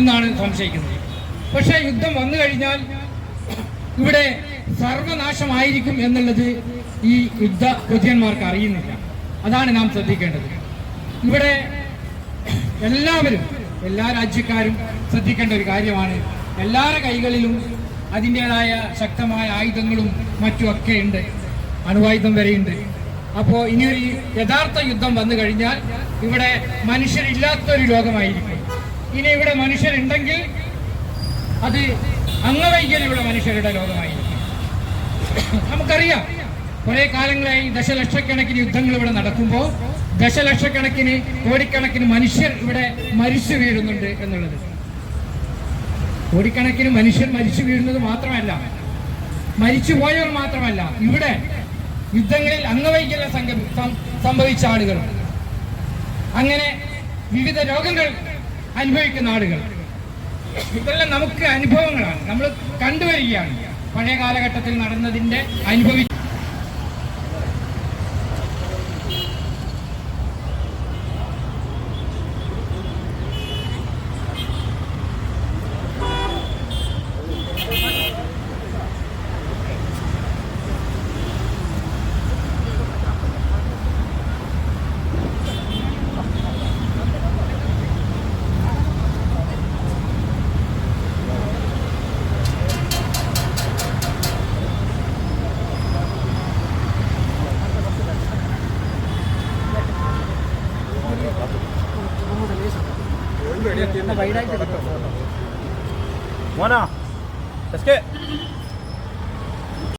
എന്നാണ് സംശയിക്കുന്നത്. പക്ഷേ യുദ്ധം വന്നു കഴിഞ്ഞാൽ ഇവിടെ സർവനാശമായിരിക്കും എന്നുള്ളത് ഈ യുദ്ധ കൊതിയന്മാർക്ക് അറിയുന്നില്ല. അതാണ് നാം ശ്രദ്ധിക്കേണ്ടത്. ഇവിടെ എല്ലാവരും, എല്ലാ രാജ്യക്കാരും ശ്രദ്ധിക്കേണ്ട ഒരു കാര്യമാണ്, എല്ലാവരുടെ കൈകളിലും അതിൻ്റെതായ ശക്തമായ ആയുധങ്ങളും മറ്റുമൊക്കെ ഉണ്ട്, അണുവായുധം വരെയുണ്ട്. അപ്പോൾ ഇനിയൊരു യഥാർത്ഥ യുദ്ധം വന്നു കഴിഞ്ഞാൽ ഇവിടെ മനുഷ്യരില്ലാത്തൊരു ലോകമായിരിക്കും. ഇനി ഇവിടെ മനുഷ്യരുണ്ടെങ്കിൽ അത് അംഗവൈകല്യമുള്ള മനുഷ്യരുടെ ലോകമായിരിക്കും. നമുക്കറിയാം, കുറെ കാലങ്ങളായി ദശലക്ഷക്കണക്കിന് യുദ്ധങ്ങൾ ഇവിടെ നടക്കുമ്പോൾ ദശലക്ഷക്കണക്കിന് കോടിക്കണക്കിന് മനുഷ്യർ ഇവിടെ മരിച്ചു വീഴുന്നുണ്ട് എന്നുള്ളത്. കോടിക്കണക്കിന് മനുഷ്യർ മരിച്ചു വീഴുന്നത് മാത്രമല്ല, മരിച്ചു പോയവർ മാത്രമല്ല, ഇവിടെ യുദ്ധങ്ങളിൽ അംഗവൈകല്യം സംഭവിച്ച ആളുകൾ, അങ്ങനെ വിവിധ രോഗങ്ങൾ അനുഭവിക്കുന്ന ആളുകൾ, ഇതെല്ലാം നമുക്ക് അനുഭവങ്ങളാണ്, നമ്മൾ കണ്ടുവരികയാണ്. പഴയ കാലഘട്ടത്തിൽ നടന്നതിന്റെ Moana, let's get.